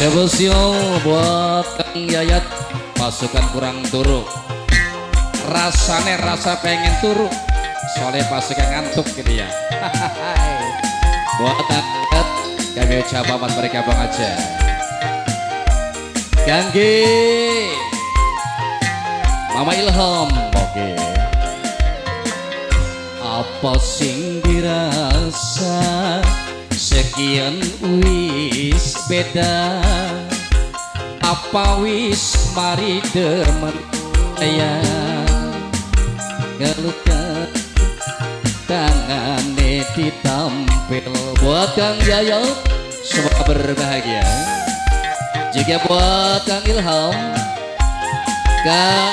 Spesial buat Kang Yayat, pasukan kurang turu. Rasanya rasa pengen turu, soalnya pasukan ngantuk gitu ya. Buat Yayat, kami ucapkan mereka bang aja. Gangge Mama Ilham, oke. Apa sing dirasa sekian wis beda, apa wis mari demen ya ngelukan tangane ditampil. Buat Kang Yayat semoga berbahagia, juga buat Kang Ilham,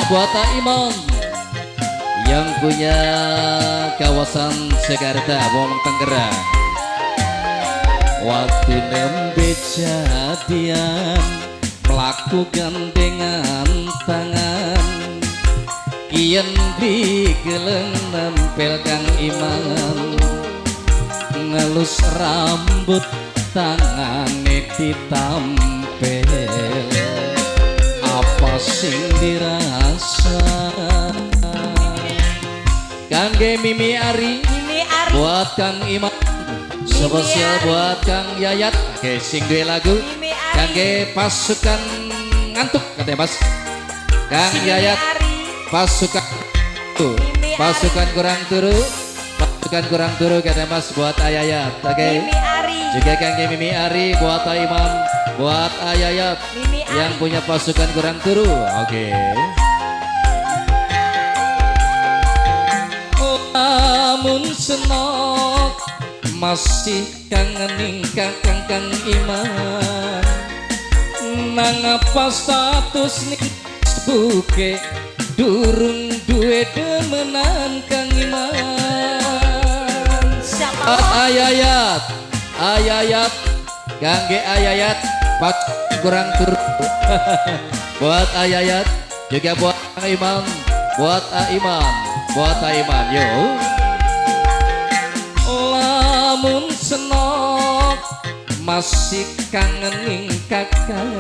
buat Kak Iman yang punya kawasan Segarda, Wong Tenggerang. Waktu nembe jadian melakukan dengan tangan, kian digeleng nempel Kang Iman, ngelus rambut tangane ditampel. Apa sing dirasa Kangge Mimi Ari, buat Kang Iman, spesial buat Kang Yayat. Oke, sing duwe lagu kangge pasukan ngantuk katanya Mas. Kang Yayat, pasukan tuh, pasukan kurang turu, pasukan kurang turu katanya Mas buat Ayayat. Oke, juga kangge Mimi Ari, buat Iman, buat Ayayat yang punya pasukan kurang turu. Oke. Lamun senok masih kangening kakang Kang Iman, nang apa status ning buke durung duwe demenan Kang Iman. Ayayat, Ayayat, kangge Ayayat pas kurang turu. Buat Ayayat, juga buat Kang Iman, buat Aiman, buat Aiman, yo. Lamun senok masih kangening kakang,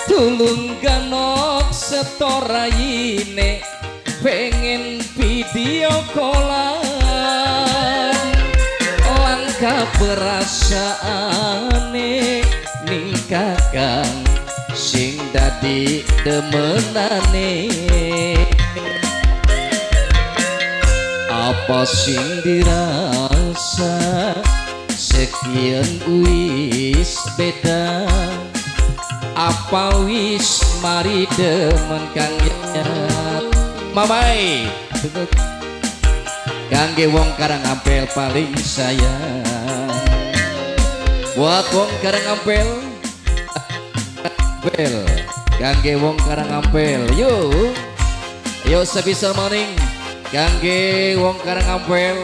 tulung ganok setoraine pengen video callan. Langkah perasaane ning kakang sing dadi demenane. Apa sing dirasa sekian wis beda, apa wis mari demen Kang Yayat. Mamai kangge wong Karangampel paling sayang, buat wong Karangampel, kangge wong Karangampel, yuk yuk sebisa maning kangge wong Karangampel,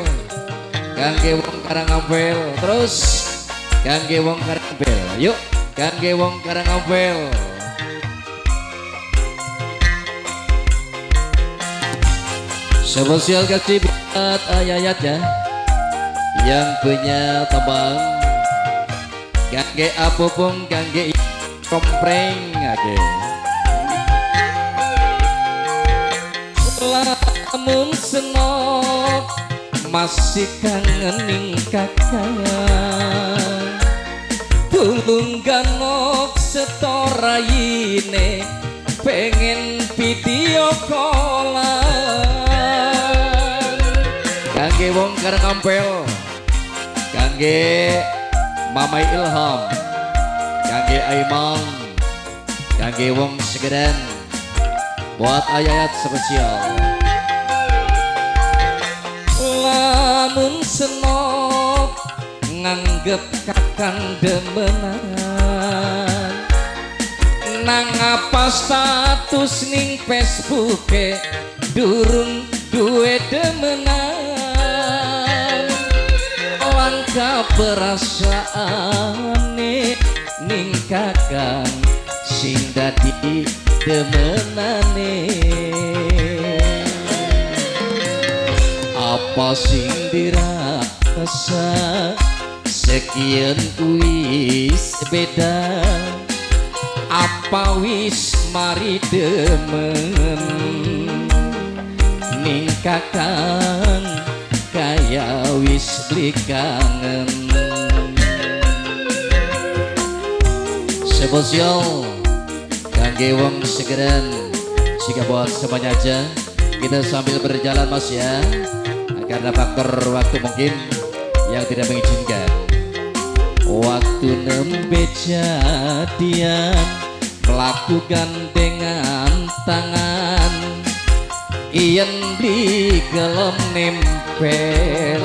kangge wong Karangampel, terus kangge wong Karangampel, yuk kangge wong Karangampel. Spesial kasih buat Ayayat ya, yang punya tembang kangge apupung kangge kompreng. Oke. Lamun senok masih kangening kakang, tulung ganok setoraine pengen video callan. Kangge wong Karangampel, kangge Mama Ilham, kangge Aiman, kangge wong Segedan, buat Ayayat spesial. Lamun senok nganggep kakang demenan, nang apa status ning Facebooke durung duwe demenan. Langkah perasaane ning kakang sing dadi demenane. Apa sing dirasa sekian wis beda apa wis mari demen ning kakang kaya wis beli kangen spesial kangge wong segeran jika buat semuanya aja kita sambil berjalan mas ya karena faktor waktu mungkin yang tidak mengizinkan waktu nembe jadian melakukan dengan tangan yen beli gelem nempel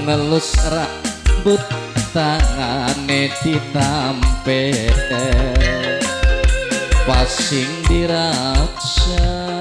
ngelus rambut tangane ditampel pasing dirasa